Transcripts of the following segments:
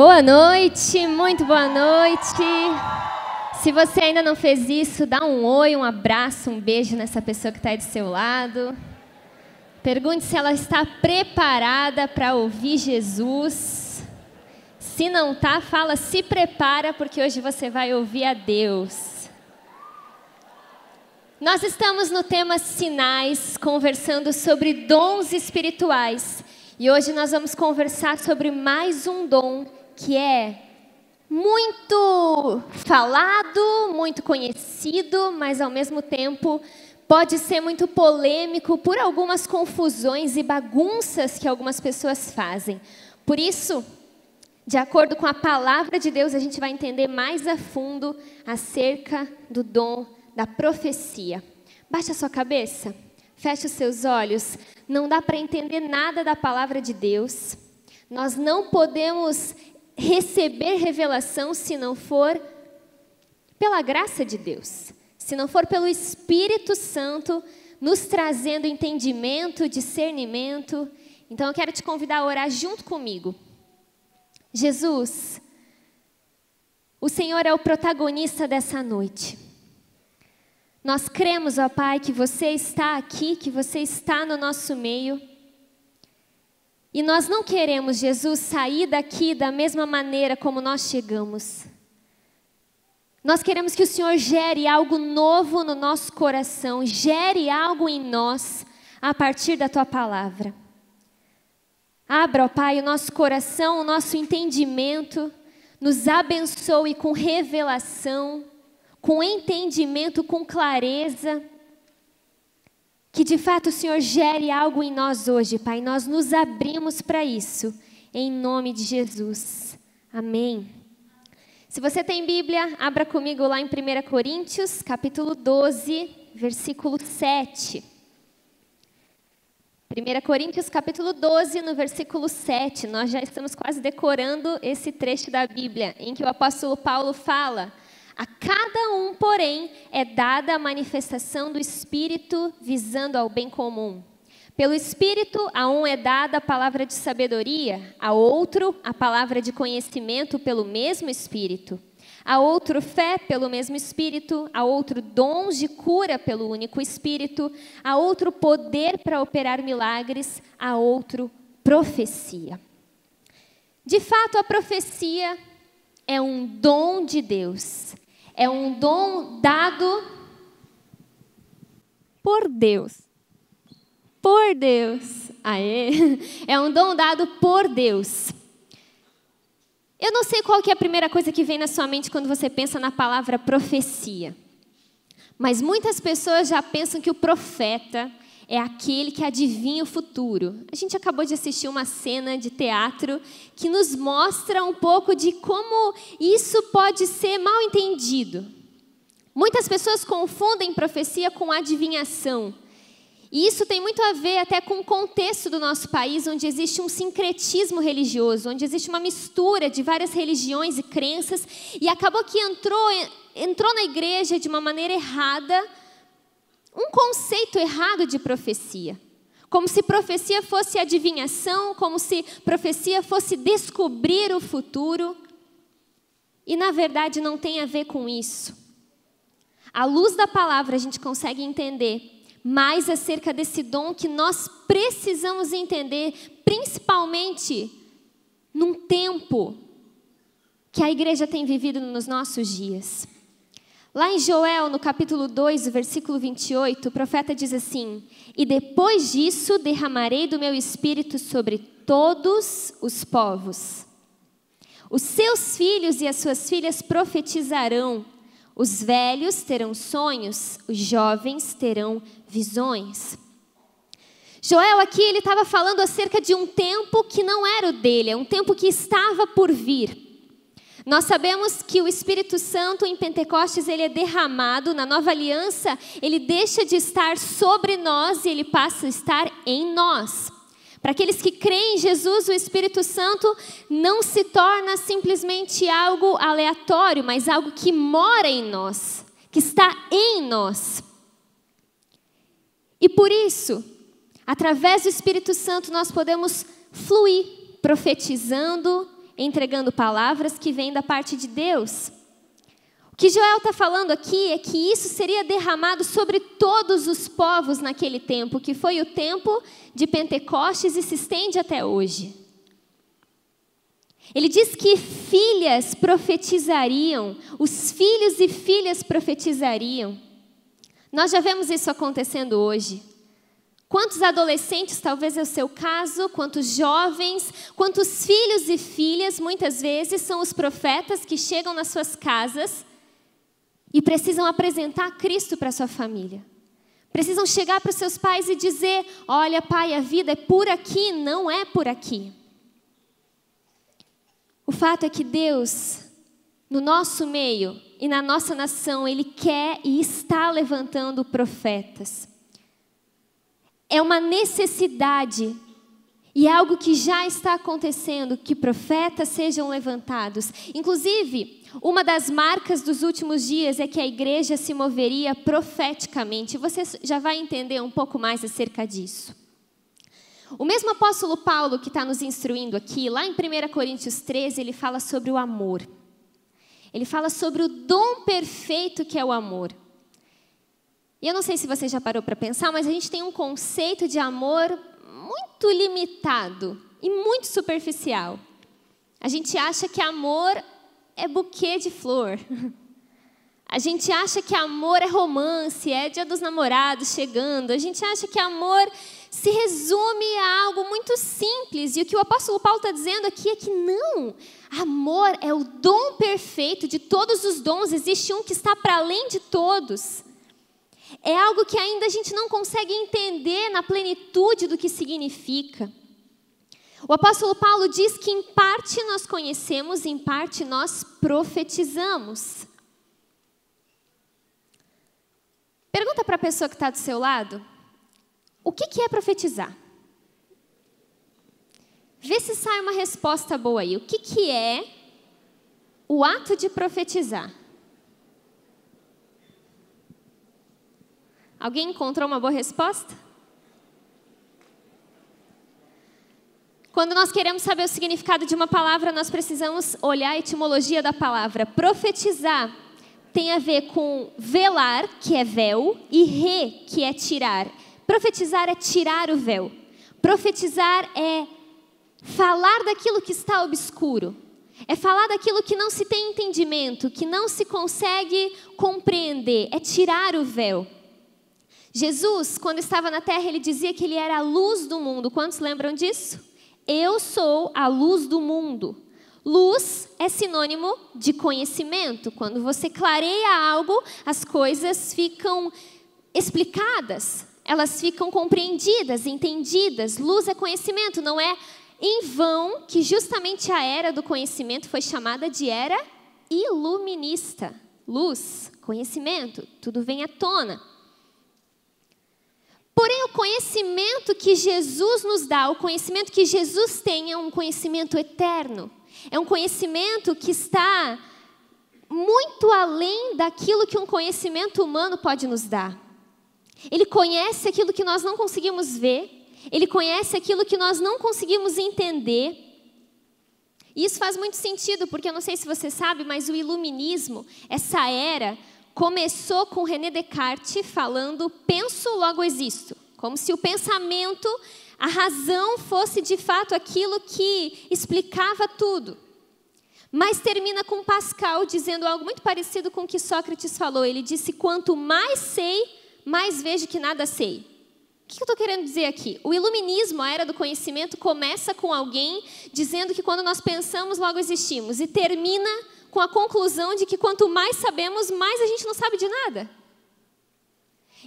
Boa noite, muito boa noite. Se você ainda não fez isso, dá um oi, um abraço, um beijo nessa pessoa que está aí do seu lado. Pergunte se ela está preparada para ouvir Jesus. Se não está, fala, se prepara, porque hoje você vai ouvir a Deus. Nós estamos no tema Sinais, conversando sobre dons espirituais. E hoje nós vamos conversar sobre mais um dom que é muito falado, muito conhecido, mas ao mesmo tempo pode ser muito polêmico por algumas confusões e bagunças que algumas pessoas fazem. Por isso, de acordo com a palavra de Deus, a gente vai entender mais a fundo acerca do dom da profecia. Baixe a sua cabeça, feche os seus olhos. Não dá para entender nada da palavra de Deus. Nós não podemos receber revelação se não for pela graça de Deus. Se não for pelo Espírito Santo nos trazendo entendimento, discernimento. Então eu quero te convidar a orar junto comigo. Jesus, o Senhor é o protagonista dessa noite. Nós cremos, ó Pai, que você está aqui, que você está no nosso meio. E nós não queremos, Jesus, sair daqui da mesma maneira como nós chegamos. Nós queremos que o Senhor gere algo novo no nosso coração, gere algo em nós a partir da Tua palavra. Abra, ó Pai, o nosso coração, o nosso entendimento, nos abençoe com revelação, com entendimento, com clareza. Que de fato o Senhor gere algo em nós hoje, Pai. Nós nos abrimos para isso, em nome de Jesus. Amém. Se você tem Bíblia, abra comigo lá em 1 Coríntios, capítulo 12, versículo 7. 1 Coríntios, capítulo 12, no versículo 7. Nós já estamos quase decorando esse trecho da Bíblia, em que o apóstolo Paulo fala: a cada um, porém, é dada a manifestação do Espírito visando ao bem comum. Pelo Espírito, a um é dada a palavra de sabedoria, a outro a palavra de conhecimento pelo mesmo Espírito, a outro fé pelo mesmo Espírito, a outro dons de cura pelo único Espírito, a outro poder para operar milagres, a outro profecia. De fato, a profecia é um dom de Deus. É um dom dado por Deus. Por Deus. Aê. É um dom dado por Deus. Eu não sei qual que é a primeira coisa que vem na sua mente quando você pensa na palavra profecia. Mas muitas pessoas já pensam que o profeta é aquele que adivinha o futuro. A gente acabou de assistir uma cena de teatro que nos mostra um pouco de como isso pode ser mal entendido. Muitas pessoas confundem profecia com adivinhação. E isso tem muito a ver até com o contexto do nosso país, onde existe um sincretismo religioso, onde existe uma mistura de várias religiões e crenças, e acabou que entrou na igreja de uma maneira errada, um conceito errado de profecia. Como se profecia fosse adivinhação, como se profecia fosse descobrir o futuro. E na verdade não tem a ver com isso. À luz da palavra a gente consegue entender mais acerca desse dom que nós precisamos entender, principalmente num tempo que a igreja tem vivido nos nossos dias. Lá em Joel, no capítulo 2, versículo 28, o profeta diz assim: e depois disso derramarei do meu espírito sobre todos os povos. Os seus filhos e as suas filhas profetizarão, os velhos terão sonhos, os jovens terão visões. Joel aqui, ele estava falando acerca de um tempo que não era o dele, é um tempo que estava por vir. Nós sabemos que o Espírito Santo em Pentecostes ele é derramado, na nova aliança ele deixa de estar sobre nós e ele passa a estar em nós. Para aqueles que creem em Jesus, o Espírito Santo não se torna simplesmente algo aleatório, mas algo que mora em nós, que está em nós. E por isso, através do Espírito Santo nós podemos fluir, profetizando entregando palavras que vêm da parte de Deus. O que Joel está falando aqui é que isso seria derramado sobre todos os povos naquele tempo, que foi o tempo de Pentecostes e se estende até hoje. Ele diz que filhas profetizariam, os filhos e filhas profetizariam. Nós já vemos isso acontecendo hoje. Quantos adolescentes, talvez é o seu caso, quantos jovens, quantos filhos e filhas, muitas vezes, são os profetas que chegam nas suas casas e precisam apresentar Cristo para a sua família. Precisam chegar para os seus pais e dizer, olha pai, a vida é por aqui, não é por aqui. O fato é que Deus, no nosso meio e na nossa nação, Ele quer e está levantando profetas. É uma necessidade e é algo que já está acontecendo, que profetas sejam levantados. Inclusive, uma das marcas dos últimos dias é que a igreja se moveria profeticamente. Você já vai entender um pouco mais acerca disso. O mesmo apóstolo Paulo que está nos instruindo aqui, lá em 1 Coríntios 13, ele fala sobre o amor. Ele fala sobre o dom perfeito que é o amor. E eu não sei se você já parou para pensar, mas a gente tem um conceito de amor muito limitado e muito superficial. A gente acha que amor é buquê de flor. A gente acha que amor é romance, é dia dos namorados chegando. A gente acha que amor se resume a algo muito simples. E o que o apóstolo Paulo está dizendo aqui é que não. Amor é o dom perfeito de todos os dons. Existe um que está para além de todos. É algo que ainda a gente não consegue entender na plenitude do que significa. O apóstolo Paulo diz que em parte nós conhecemos, em parte nós profetizamos. Pergunta para a pessoa que está do seu lado, o que é profetizar? Vê se sai uma resposta boa aí. O que é o ato de profetizar? Alguém encontrou uma boa resposta? Quando nós queremos saber o significado de uma palavra, nós precisamos olhar a etimologia da palavra. Profetizar tem a ver com velar, que é véu, e que é tirar. Profetizar é tirar o véu. Profetizar é falar daquilo que está obscuro. É falar daquilo que não se tem entendimento, que não se consegue compreender. É tirar o véu. Jesus, quando estava na terra, ele dizia que ele era a luz do mundo. Quantos lembram disso? Eu sou a luz do mundo. Luz é sinônimo de conhecimento. Quando você clareia algo, as coisas ficam explicadas. Elas ficam compreendidas, entendidas. Luz é conhecimento. Não é em vão que justamente a era do conhecimento foi chamada de era iluminista. Luz, conhecimento, tudo vem à tona. Porém, o conhecimento que Jesus nos dá, o conhecimento que Jesus tem é um conhecimento eterno. É um conhecimento que está muito além daquilo que um conhecimento humano pode nos dar. Ele conhece aquilo que nós não conseguimos ver. Ele conhece aquilo que nós não conseguimos entender. E isso faz muito sentido, porque eu não sei se você sabe, mas o iluminismo, essa era, começou com René Descartes falando, penso, logo existo. Como se o pensamento, a razão fosse de fato aquilo que explicava tudo. Mas termina com Pascal dizendo algo muito parecido com o que Sócrates falou. Ele disse, quanto mais sei, mais vejo que nada sei. O que eu estou querendo dizer aqui? O iluminismo, a era do conhecimento, começa com alguém dizendo que quando nós pensamos, logo existimos. E termina com a conclusão de que quanto mais sabemos, mais a gente não sabe de nada.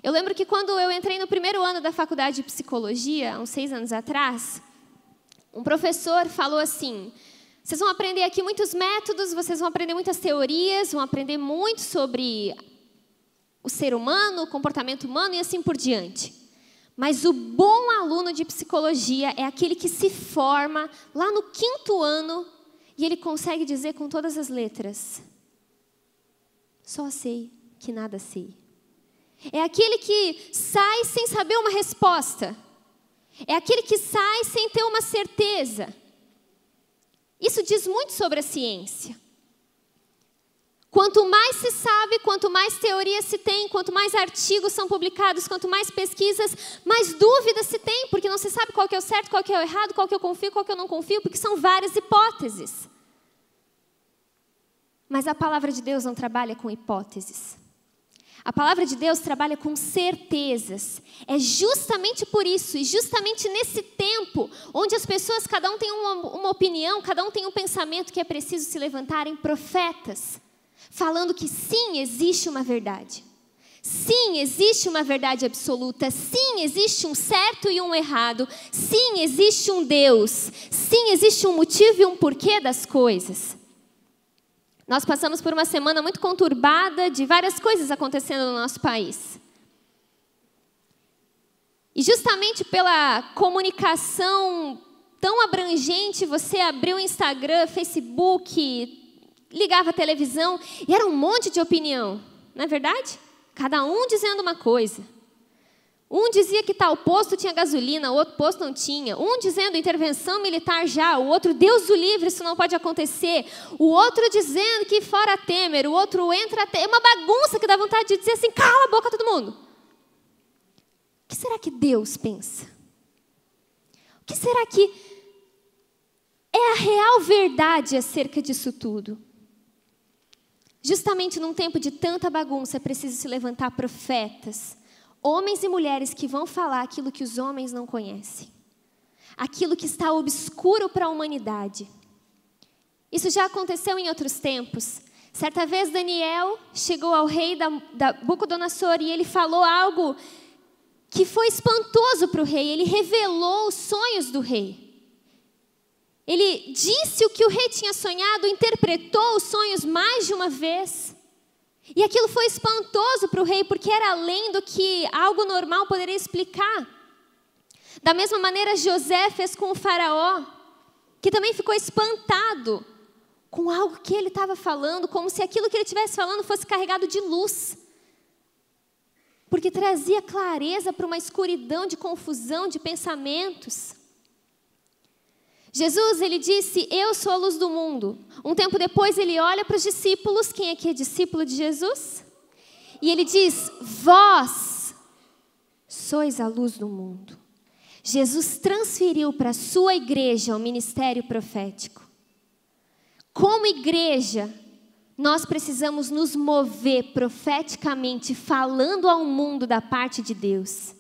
Eu lembro que quando eu entrei no primeiro ano da faculdade de psicologia, há uns 6 anos atrás, um professor falou assim, vocês vão aprender aqui muitos métodos, vocês vão aprender muitas teorias, vão aprender muito sobre o ser humano, o comportamento humano e assim por diante. Mas o bom aluno de psicologia é aquele que se forma lá no 5º ano e ele consegue dizer com todas as letras, só sei que nada sei. É aquele que sai sem saber uma resposta. É aquele que sai sem ter uma certeza. Isso diz muito sobre a ciência. Quanto mais se sabe, quanto mais teoria se tem, quanto mais artigos são publicados, quanto mais pesquisas, mais dúvidas se tem, porque não se sabe qual que é o certo, qual que é o errado, qual que eu confio, qual que eu não confio, porque são várias hipóteses. Mas a palavra de Deus não trabalha com hipóteses. A palavra de Deus trabalha com certezas. É justamente por isso, e justamente nesse tempo, onde as pessoas, cada um tem uma opinião, cada um tem um pensamento que é preciso se levantarem profetas, falando que sim, existe uma verdade. Sim, existe uma verdade absoluta. Sim, existe um certo e um errado. Sim, existe um Deus. Sim, existe um motivo e um porquê das coisas. Nós passamos por uma semana muito conturbada de várias coisas acontecendo no nosso país. E justamente pela comunicação tão abrangente, você abriu o Instagram, Facebook, ligava a televisão e era um monte de opinião, não é verdade? Cada um dizendo uma coisa. Um dizia que tal posto tinha gasolina, o outro posto não tinha. Um dizendo intervenção militar já, o outro Deus o livre, isso não pode acontecer. O outro dizendo que fora Temer, o outro entra Temer. É uma bagunça que dá vontade de dizer assim, cala a boca todo mundo. O que será que Deus pensa? O que será que é a real verdade acerca disso tudo? Justamente num tempo de tanta bagunça, é preciso se levantar profetas, homens e mulheres que vão falar aquilo que os homens não conhecem, aquilo que está obscuro para a humanidade. Isso já aconteceu em outros tempos. Certa vez Daniel chegou ao rei Nabucodonosor e ele falou algo que foi espantoso para o rei. Ele revelou os sonhos do rei. Ele disse o que o rei tinha sonhado, interpretou os sonhos mais de uma vez. E aquilo foi espantoso para o rei, porque era além do que algo normal poderia explicar. Da mesma maneira, José fez com o faraó, que também ficou espantado com algo que ele estava falando, como se aquilo que ele estivesse falando fosse carregado de luz. Porque trazia clareza para uma escuridão de confusão, de pensamentos. Jesus, ele disse, eu sou a luz do mundo. Um tempo depois, ele olha para os discípulos. Quem aqui é discípulo de Jesus? E ele diz, vós sois a luz do mundo. Jesus transferiu para a sua igreja o ministério profético. Como igreja, nós precisamos nos mover profeticamente, falando ao mundo da parte de Deus.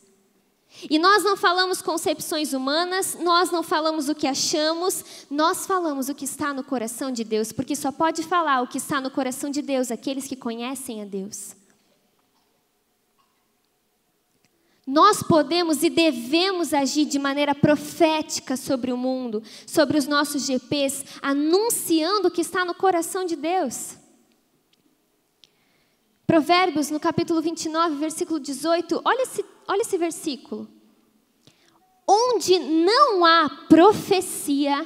E nós não falamos concepções humanas, nós não falamos o que achamos, nós falamos o que está no coração de Deus, porque só pode falar o que está no coração de Deus aqueles que conhecem a Deus. Nós podemos e devemos agir de maneira profética sobre o mundo, sobre os nossos GPs, anunciando o que está no coração de Deus. Provérbios, no capítulo 29, versículo 18, olha esse versículo. Onde não há profecia,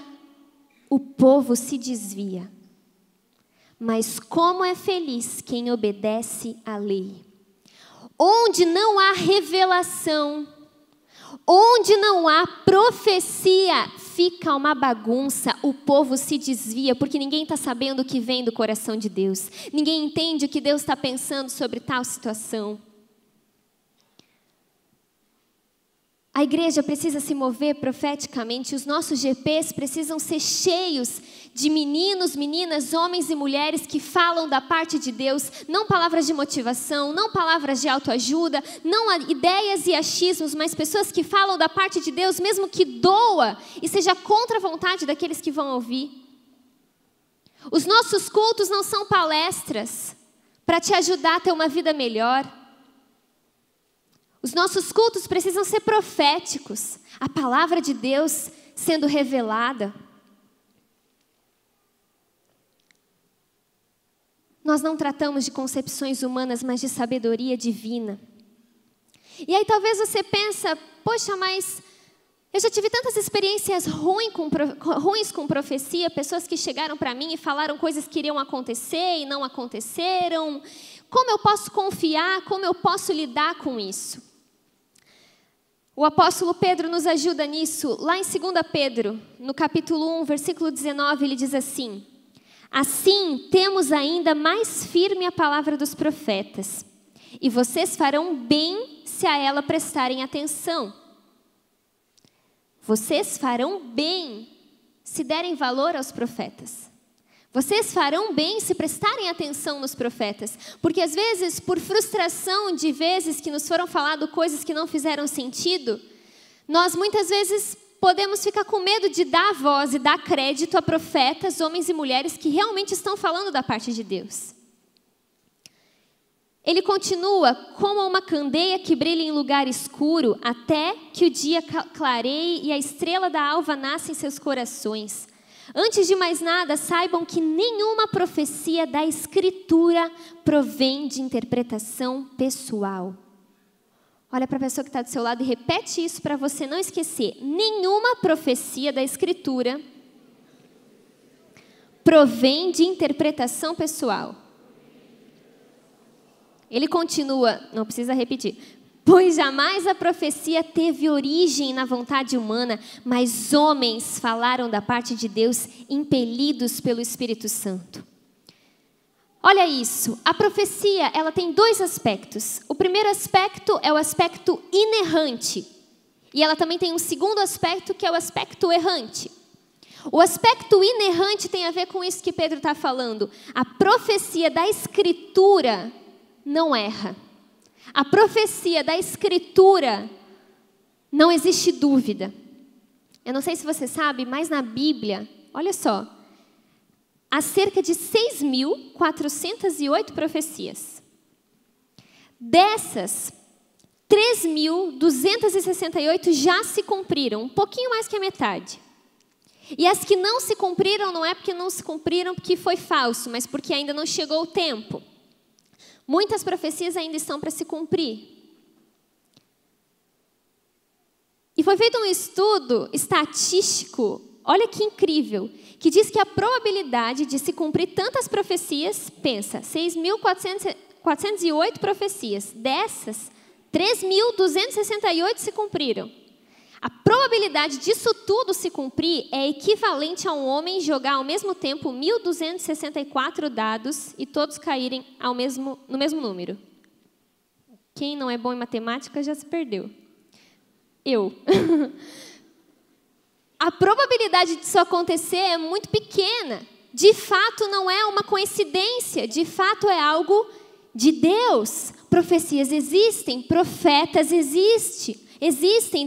o povo se desvia. Mas como é feliz quem obedece à lei. Onde não há revelação, onde não há profecia, fica uma bagunça, o povo se desvia, porque ninguém está sabendo o que vem do coração de Deus. Ninguém entende o que Deus está pensando sobre tal situação. A igreja precisa se mover profeticamente, os nossos GPs precisam ser cheios de meninos, meninas, homens e mulheres que falam da parte de Deus, não palavras de motivação, não palavras de autoajuda, não ideias e achismos, mas pessoas que falam da parte de Deus, mesmo que doa e seja contra a vontade daqueles que vão ouvir. Os nossos cultos não são palestras para te ajudar a ter uma vida melhor. Os nossos cultos precisam ser proféticos, a palavra de Deus sendo revelada. Nós não tratamos de concepções humanas, mas de sabedoria divina. E aí talvez você pensa, poxa, mas eu já tive tantas experiências ruins com profecia, pessoas que chegaram para mim e falaram coisas que iriam acontecer e não aconteceram. Como eu posso confiar? Como eu posso lidar com isso? O apóstolo Pedro nos ajuda nisso. Lá em 2 Pedro, no capítulo 1, versículo 19, ele diz assim: assim, temos ainda mais firme a palavra dos profetas, e vocês farão bem se a ela prestarem atenção. Vocês farão bem se derem valor aos profetas. Vocês farão bem se prestarem atenção nos profetas. Porque às vezes, por frustração de vezes que nos foram falado coisas que não fizeram sentido, nós muitas vezes podemos ficar com medo de dar voz e dar crédito a profetas, homens e mulheres que realmente estão falando da parte de Deus. Ele continua: como uma candeia que brilha em lugar escuro, até que o dia clareie e a estrela da alva nasça em seus corações. Antes de mais nada, saibam que nenhuma profecia da Escritura provém de interpretação pessoal. Olha para a pessoa que está do seu lado e repete isso para você não esquecer. Nenhuma profecia da Escritura provém de interpretação pessoal. Ele continua, não precisa repetir. Pois jamais a profecia teve origem na vontade humana, mas homens falaram da parte de Deus, impelidos pelo Espírito Santo. Olha isso, a profecia, ela tem dois aspectos. O primeiro aspecto é o aspecto inerrante. E ela também tem um segundo aspecto, que é o aspecto errante. O aspecto inerrante tem a ver com isso que Pedro está falando. A profecia da Escritura não erra. A profecia da Escritura, não existe dúvida. Eu não sei se você sabe, mas na Bíblia, olha só, há cerca de 6.408 profecias. Dessas, 3.268 já se cumpriram, um pouquinho mais que a metade. E as que não se cumpriram, não é porque não se cumpriram porque foi falso, mas porque ainda não chegou o tempo. Muitas profecias ainda estão para se cumprir. E foi feito um estudo estatístico, olha que incrível, que diz que a probabilidade de se cumprir tantas profecias, pensa, 6.408 profecias, dessas, 3.268 se cumpriram. A probabilidade disso tudo se cumprir é equivalente a um homem jogar ao mesmo tempo 1.264 dados e todos caírem no mesmo número. Quem não é bom em matemática já se perdeu. Eu. A probabilidade disso acontecer é muito pequena. De fato, não é uma coincidência. De fato, é algo de Deus. Profecias existem, profetas existem.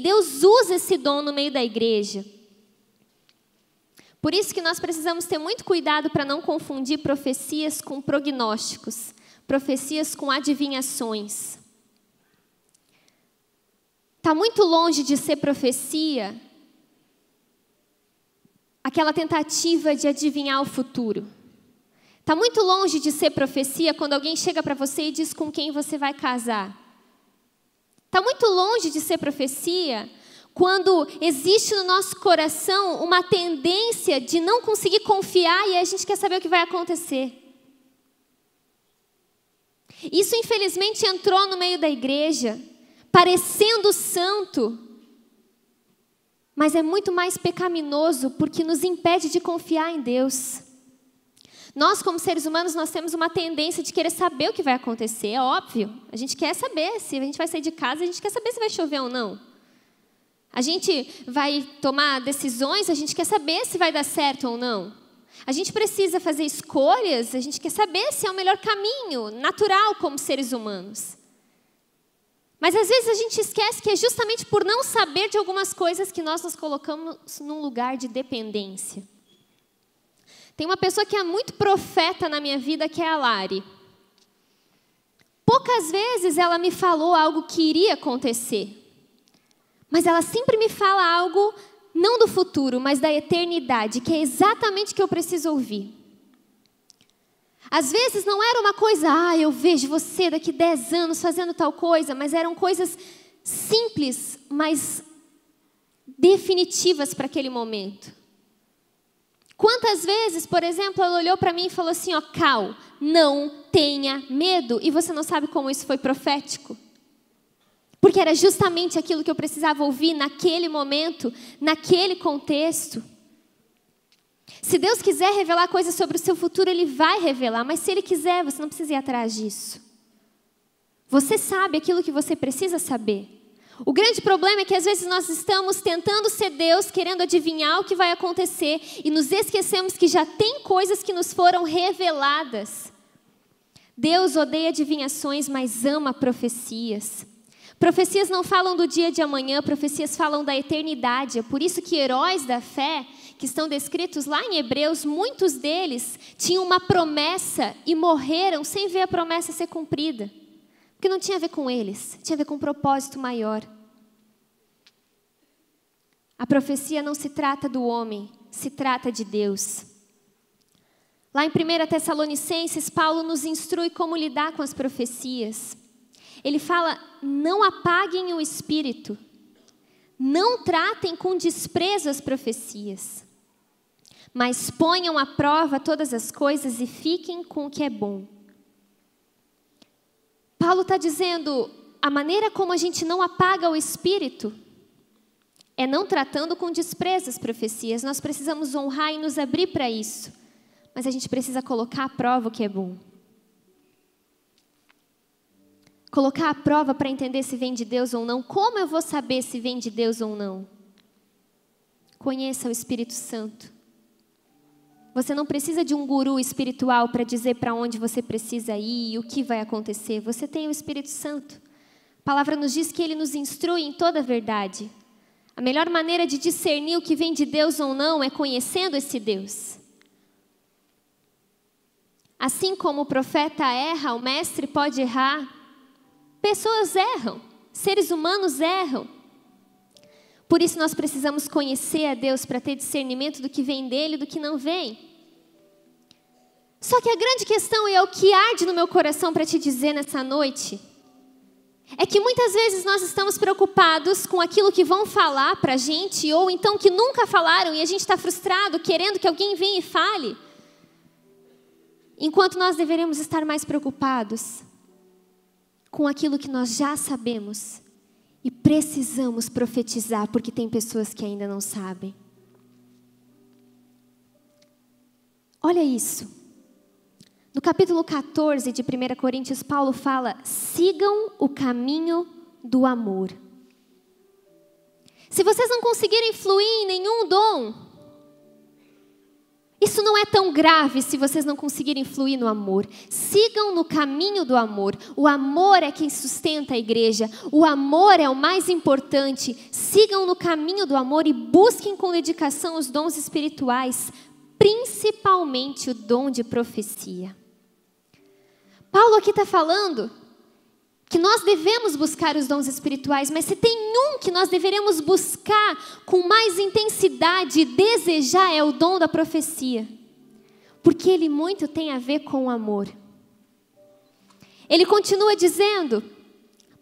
Deus usa esse dom no meio da igreja. Por isso que nós precisamos ter muito cuidado para não confundir profecias com prognósticos, profecias com adivinhações. Está muito longe de ser profecia aquela tentativa de adivinhar o futuro. Está muito longe de ser profecia quando alguém chega para você e diz com quem você vai casar. Está muito longe de ser profecia quando existe no nosso coração uma tendência de não conseguir confiar e a gente quer saber o que vai acontecer. Isso, infelizmente, entrou no meio da igreja, parecendo santo, mas é muito mais pecaminoso porque nos impede de confiar em Deus. Nós, como seres humanos, nós temos uma tendência de querer saber o que vai acontecer, é óbvio. A gente quer saber se a gente vai sair de casa, a gente quer saber se vai chover ou não. A gente vai tomar decisões, a gente quer saber se vai dar certo ou não. A gente precisa fazer escolhas, a gente quer saber se é o melhor caminho, natural como seres humanos. Mas às vezes a gente esquece que é justamente por não saber de algumas coisas que nós nos colocamos num lugar de dependência. Tem uma pessoa que é muito profeta na minha vida, que é a Lari. Poucas vezes ela me falou algo que iria acontecer. Mas ela sempre me fala algo, não do futuro, mas da eternidade, que é exatamente o que eu preciso ouvir. Às vezes não era uma coisa, eu vejo você daqui 10 anos fazendo tal coisa, mas eram coisas simples, mas definitivas para aquele momento. Quantas vezes, por exemplo, ela olhou para mim e falou assim, Cal, não tenha medo. E você não sabe como isso foi profético? Porque era justamente aquilo que eu precisava ouvir naquele momento, naquele contexto. Se Deus quiser revelar coisas sobre o seu futuro, Ele vai revelar. Mas se Ele quiser, você não precisa ir atrás disso. Você sabe aquilo que você precisa saber. O grande problema é que às vezes nós estamos tentando ser Deus, querendo adivinhar o que vai acontecer, e nos esquecemos que já tem coisas que nos foram reveladas. Deus odeia adivinhações, mas ama profecias. Profecias não falam do dia de amanhã, profecias falam da eternidade. É por isso que heróis da fé, que estão descritos lá em Hebreus, muitos deles tinham uma promessa e morreram sem ver a promessa ser cumprida. Porque não tinha a ver com eles, tinha a ver com um propósito maior. A profecia não se trata do homem, se trata de Deus. Lá em 1 Tessalonicenses, Paulo nos instrui como lidar com as profecias. Ele fala, não apaguem o espírito, não tratem com desprezo as profecias, mas ponham à prova todas as coisas e fiquem com o que é bom. Paulo está dizendo, a maneira como a gente não apaga o espírito é não tratando com desprezo as profecias. Nós precisamos honrar e nos abrir para isso, mas a gente precisa colocar à prova o que é bom. Colocar à prova para entender se vem de Deus ou não. Como eu vou saber se vem de Deus ou não? Conheça o Espírito Santo. Você não precisa de um guru espiritual para dizer para onde você precisa ir e o que vai acontecer. Você tem o Espírito Santo. A palavra nos diz que Ele nos instrui em toda a verdade. A melhor maneira de discernir o que vem de Deus ou não é conhecendo esse Deus. Assim como o profeta erra, o mestre pode errar. Pessoas erram, seres humanos erram. Por isso nós precisamos conhecer a Deus para ter discernimento do que vem dele e do que não vem. Só que a grande questão, e é o que arde no meu coração para te dizer nessa noite, é que muitas vezes nós estamos preocupados com aquilo que vão falar para a gente, ou então que nunca falaram, e a gente está frustrado, querendo que alguém venha e fale, enquanto nós deveríamos estar mais preocupados com aquilo que nós já sabemos e precisamos profetizar, porque tem pessoas que ainda não sabem. Olha isso. No capítulo 14 de 1 Coríntios, Paulo fala, sigam o caminho do amor. Se vocês não conseguirem fluir em nenhum dom, isso não é tão grave se vocês não conseguirem fluir no amor. Sigam no caminho do amor. O amor é quem sustenta a igreja. O amor é o mais importante. Sigam no caminho do amor e busquem com dedicação os dons espirituais, principalmente o dom de profecia. Paulo aqui está falando que nós devemos buscar os dons espirituais, mas se tem um que nós deveremos buscar com mais intensidade e desejar é o dom da profecia, porque ele muito tem a ver com o amor. Ele continua dizendo,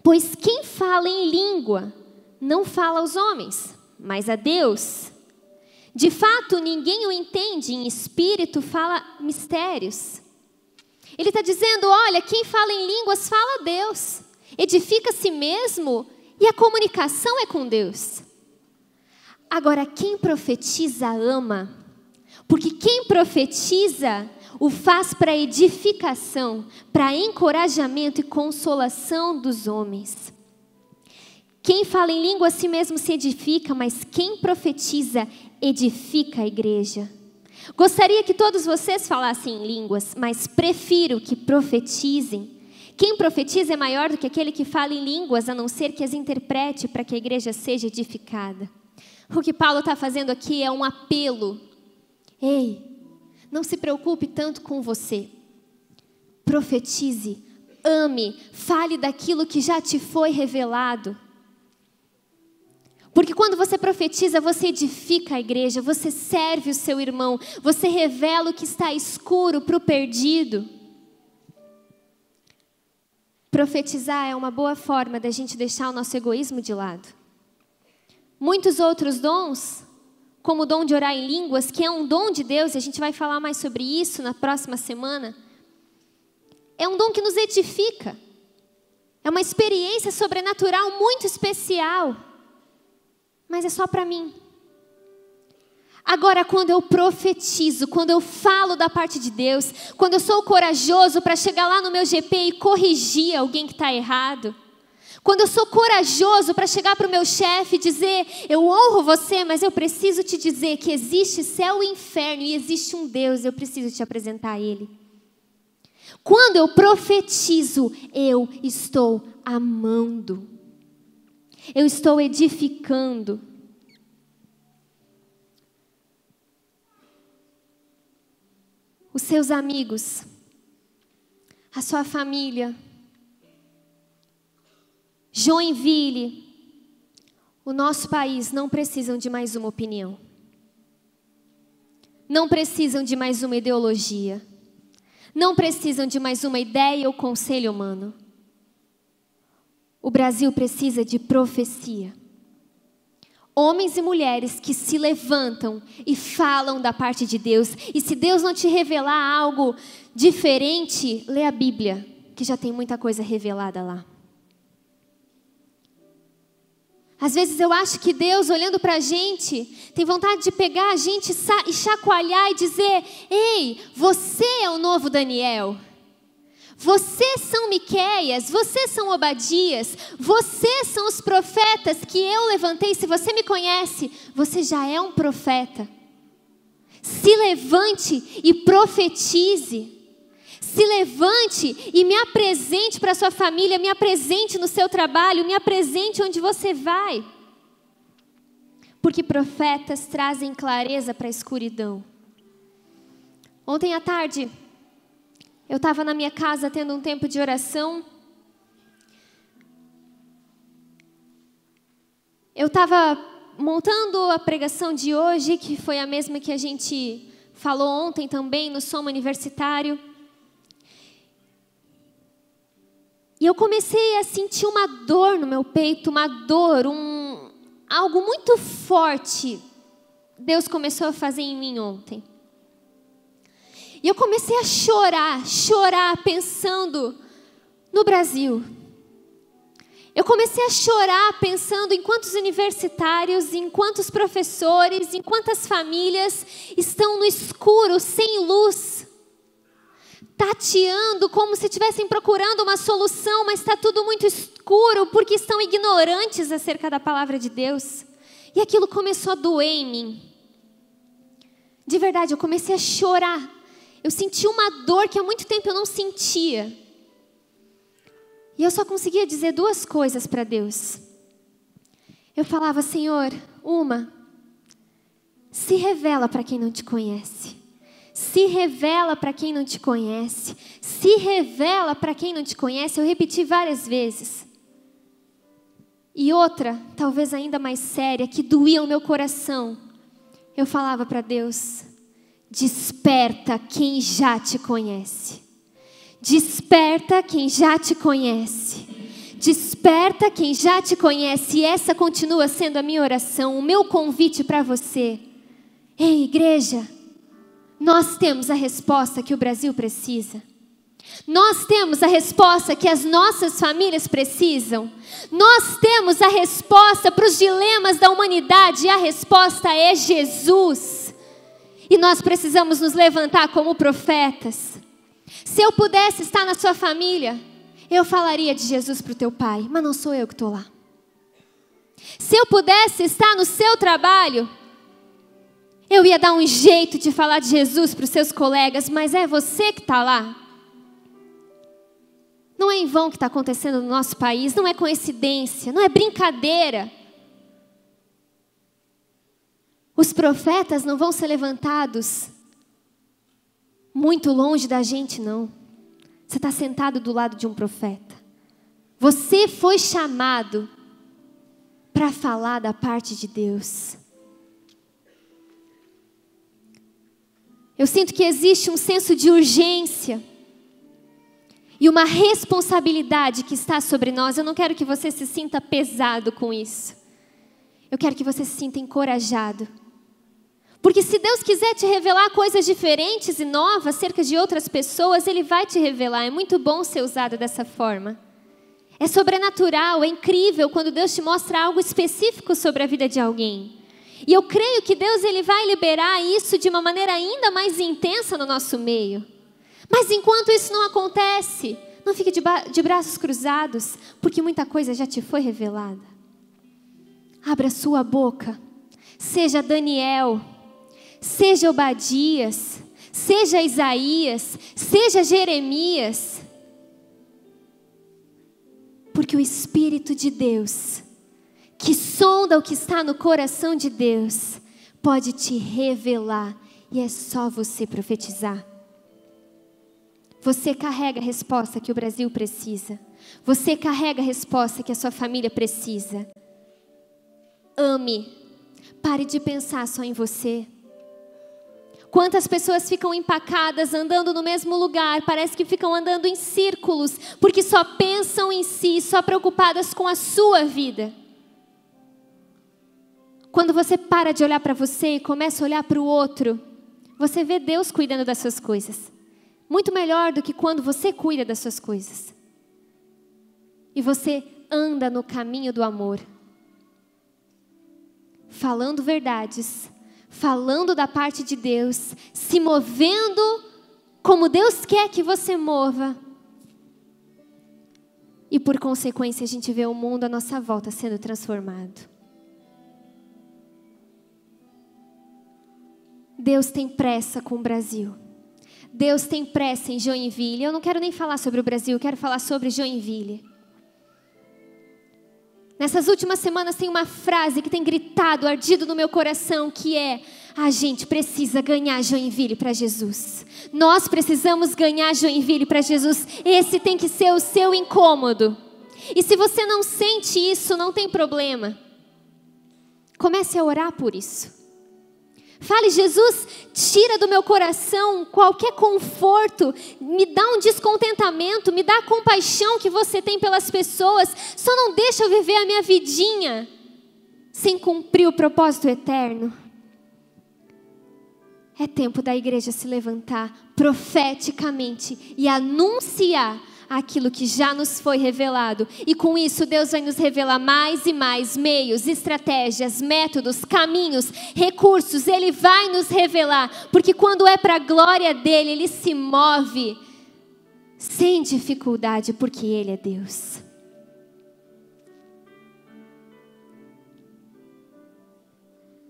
pois quem fala em língua não fala aos homens, mas a Deus. De fato, ninguém o entende, em espírito fala mistérios. Ele está dizendo, olha, quem fala em línguas fala a Deus, edifica a si mesmo e a comunicação é com Deus. Agora, quem profetiza ama, porque quem profetiza o faz para edificação, para encorajamento e consolação dos homens. Quem fala em língua a si mesmo se edifica, mas quem profetiza edifica a igreja. Gostaria que todos vocês falassem em línguas, mas prefiro que profetizem. Quem profetiza é maior do que aquele que fala em línguas, a não ser que as interprete para que a igreja seja edificada. O que Paulo está fazendo aqui é um apelo. Ei, não se preocupe tanto com você. Profetize, ame, fale daquilo que já te foi revelado. Porque quando você profetiza, você edifica a igreja, você serve o seu irmão, você revela o que está escuro para o perdido. Profetizar é uma boa forma da gente deixar o nosso egoísmo de lado. Muitos outros dons, como o dom de orar em línguas, que é um dom de Deus, e a gente vai falar mais sobre isso na próxima semana, é um dom que nos edifica. É uma experiência sobrenatural muito especial. Mas é só para mim. Agora, quando eu profetizo, quando eu falo da parte de Deus, quando eu sou corajoso para chegar lá no meu GP e corrigir alguém que está errado, quando eu sou corajoso para chegar para o meu chefe e dizer, eu honro você, mas eu preciso te dizer que existe céu e inferno e existe um Deus, eu preciso te apresentar a Ele. Quando eu profetizo, eu estou amando, eu estou edificando. Os seus amigos, a sua família, Joinville, o nosso país não precisam de mais uma opinião. Não precisam de mais uma ideologia. Não precisam de mais uma ideia ou conselho humano. O Brasil precisa de profecia. Homens e mulheres que se levantam e falam da parte de Deus. E se Deus não te revelar algo diferente, lê a Bíblia, que já tem muita coisa revelada lá. Às vezes eu acho que Deus, olhando para a gente, tem vontade de pegar a gente e chacoalhar e dizer, ei, você é o novo Daniel. Vocês são Miqueias, vocês são Obadias, vocês são os profetas que eu levantei. Se você me conhece, você já é um profeta. Se levante e profetize. Se levante e me apresente para a sua família, me apresente no seu trabalho, me apresente onde você vai. Porque profetas trazem clareza para a escuridão. Ontem à tarde, eu estava na minha casa tendo um tempo de oração. Eu estava montando a pregação de hoje, que foi a mesma que a gente falou ontem também no Som Universitário. E eu comecei a sentir uma dor no meu peito, uma dor, algo muito forte. Deus começou a fazer em mim ontem. E eu comecei a chorar, pensando no Brasil. Eu comecei a chorar pensando em quantos universitários, em quantos professores, em quantas famílias estão no escuro, sem luz. Tateando como se estivessem procurando uma solução, mas está tudo muito escuro porque estão ignorantes acerca da palavra de Deus. E aquilo começou a doer em mim. De verdade, eu comecei a chorar. Eu senti uma dor que há muito tempo eu não sentia. E eu só conseguia dizer duas coisas para Deus. Eu falava, Senhor, se revela para quem não te conhece. Se revela para quem não te conhece. Se revela para quem não te conhece. Eu repeti várias vezes. E outra, talvez ainda mais séria, que doía o meu coração. Eu falava para Deus, desperta quem já te conhece. Desperta quem já te conhece. Desperta quem já te conhece. E essa continua sendo a minha oração, o meu convite para você. Ei, igreja, nós temos a resposta que o Brasil precisa. Nós temos a resposta que as nossas famílias precisam. Nós temos a resposta para os dilemas da humanidade. E a resposta é Jesus. E nós precisamos nos levantar como profetas. Se eu pudesse estar na sua família, eu falaria de Jesus para o teu pai. Mas não sou eu que estou lá. Se eu pudesse estar no seu trabalho, eu ia dar um jeito de falar de Jesus para os seus colegas, mas é você que está lá. Não é em vão o que está acontecendo no nosso país, não é coincidência, não é brincadeira. Os profetas não vão ser levantados muito longe da gente, não. Você está sentado do lado de um profeta. Você foi chamado para falar da parte de Deus. Eu sinto que existe um senso de urgência e uma responsabilidade que está sobre nós. Eu não quero que você se sinta pesado com isso. Eu quero que você se sinta encorajado. Porque se Deus quiser te revelar coisas diferentes e novas acerca de outras pessoas, Ele vai te revelar. É muito bom ser usado dessa forma. É sobrenatural, é incrível quando Deus te mostra algo específico sobre a vida de alguém. E eu creio que Deus ele vai liberar isso de uma maneira ainda mais intensa no nosso meio. Mas enquanto isso não acontece, não fique de braços cruzados, porque muita coisa já te foi revelada. Abra sua boca, seja Daniel, seja Obadias, seja Isaías, seja Jeremias. Porque o Espírito de Deus, que sonda o que está no coração de Deus, pode te revelar, e é só você profetizar. Você carrega a resposta que o Brasil precisa. Você carrega a resposta que a sua família precisa. Ame. Pare de pensar só em você. Quantas pessoas ficam empacadas, andando no mesmo lugar, parece que ficam andando em círculos, porque só pensam em si, só preocupadas com a sua vida. Quando você para de olhar para você e começa a olhar para o outro, você vê Deus cuidando das suas coisas. Muito melhor do que quando você cuida das suas coisas. E você anda no caminho do amor. Falando verdades, falando da parte de Deus, se movendo como Deus quer que você mova. E por consequência a gente vê o mundo à nossa volta sendo transformado. Deus tem pressa com o Brasil. Deus tem pressa em Joinville. Eu não quero nem falar sobre o Brasil, eu quero falar sobre Joinville. Nessas últimas semanas tem uma frase que tem gritado, ardido no meu coração, que é: a gente precisa ganhar Joinville para Jesus. Nós precisamos ganhar Joinville para Jesus. Esse tem que ser o seu incômodo. E se você não sente isso, não tem problema. Comece a orar por isso. Fale: Jesus, tira do meu coração qualquer conforto, me dá um descontentamento, me dá a compaixão que você tem pelas pessoas, só não deixa eu viver a minha vidinha sem cumprir o propósito eterno. É tempo da igreja se levantar profeticamente e anunciar aquilo que já nos foi revelado. E com isso Deus vai nos revelar mais e mais meios, estratégias, métodos, caminhos, recursos. Ele vai nos revelar, porque quando é para a glória dele, ele se move sem dificuldade, porque ele é Deus.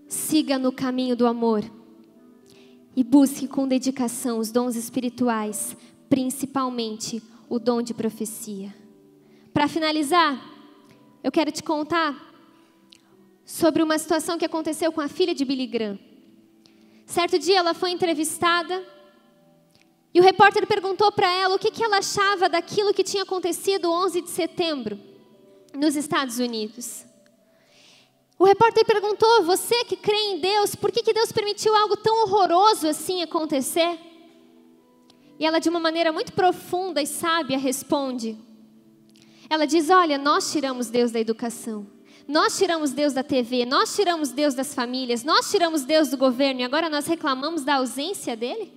Siga no caminho do amor e busque com dedicação os dons espirituais, principalmente o dom de profecia. Para finalizar, eu quero te contar sobre uma situação que aconteceu com a filha de Billy Graham. Certo dia ela foi entrevistada e o repórter perguntou para ela o que ela achava daquilo que tinha acontecido 11 de setembro nos Estados Unidos. O repórter perguntou: você que crê em Deus, por que Deus permitiu algo tão horroroso assim acontecer? E ela, de uma maneira muito profunda e sábia, responde. Ela diz: olha, nós tiramos Deus da educação, nós tiramos Deus da TV, nós tiramos Deus das famílias, nós tiramos Deus do governo, e agora nós reclamamos da ausência dele?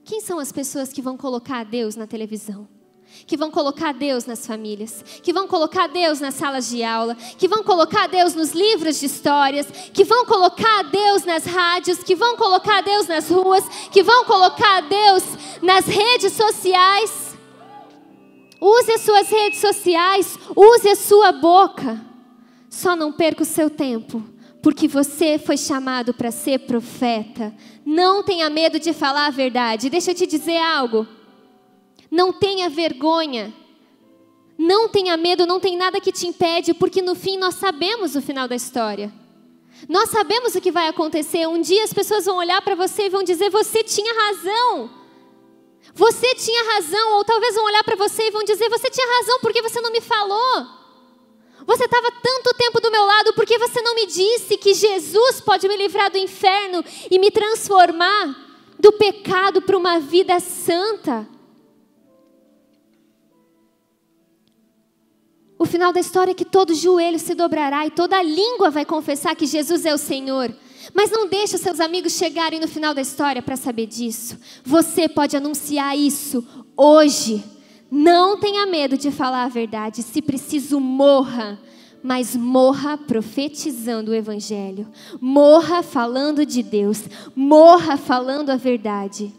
Quem são as pessoas que vão colocar Deus na televisão? Que vão colocar Deus nas famílias, que vão colocar Deus nas salas de aula, que vão colocar Deus nos livros de histórias, que vão colocar Deus nas rádios, que vão colocar Deus nas ruas, que vão colocar Deus nas redes sociais? Use as suas redes sociais, use a sua boca. Só não perca o seu tempo, porque você foi chamado para ser profeta. Não tenha medo de falar a verdade. Deixa eu te dizer algo. Não tenha vergonha, não tenha medo, não tem nada que te impede, porque no fim nós sabemos o final da história. Nós sabemos o que vai acontecer. Um dia as pessoas vão olhar para você e vão dizer: você tinha razão. Você tinha razão. Ou talvez vão olhar para você e vão dizer: você tinha razão, por que você não me falou? Você estava tanto tempo do meu lado, por que você não me disse que Jesus pode me livrar do inferno e me transformar do pecado para uma vida santa? O final da história é que todo joelho se dobrará e toda língua vai confessar que Jesus é o Senhor. Mas não deixe os seus amigos chegarem no final da história para saber disso. Você pode anunciar isso hoje. Não tenha medo de falar a verdade. Se preciso, morra. Mas morra profetizando o Evangelho. Morra falando de Deus. Morra falando a verdade.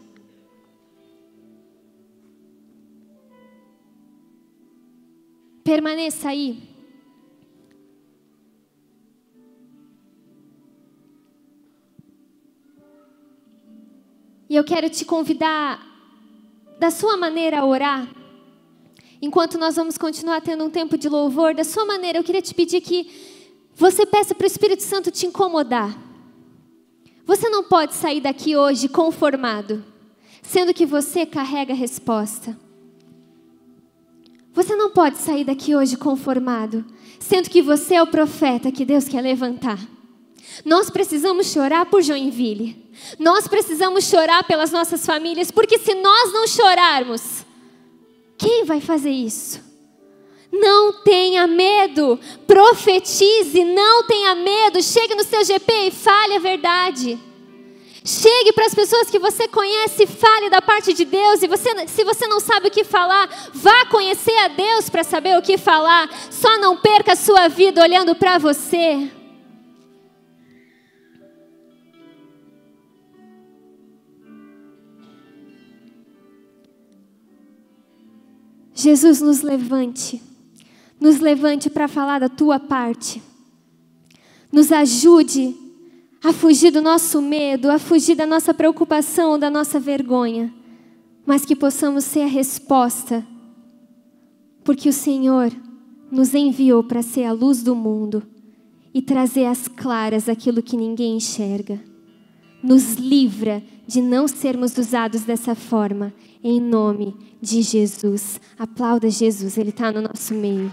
Permaneça aí. E eu quero te convidar, da sua maneira, a orar. Enquanto nós vamos continuar tendo um tempo de louvor, da sua maneira, eu queria te pedir que você peça para o Espírito Santo te incomodar. Você não pode sair daqui hoje conformado, sendo que você carrega a resposta. Você não pode sair daqui hoje conformado, sendo que você é o profeta que Deus quer levantar. Nós precisamos chorar por Joinville. Nós precisamos chorar pelas nossas famílias, porque se nós não chorarmos, quem vai fazer isso? Não tenha medo, profetize, não tenha medo. Chegue no seu GP e fale a verdade. Chegue para as pessoas que você conhece e fale da parte de Deus. E se você não sabe o que falar, vá conhecer a Deus para saber o que falar. Só não perca a sua vida olhando para você. Jesus, nos levante para falar da tua parte. Nos ajude a fugir do nosso medo, a fugir da nossa preocupação, da nossa vergonha, mas que possamos ser a resposta, porque o Senhor nos enviou para ser a luz do mundo e trazer às claras aquilo que ninguém enxerga. Nos livra de não sermos usados dessa forma, em nome de Jesus. Aplauda Jesus, Ele está no nosso meio.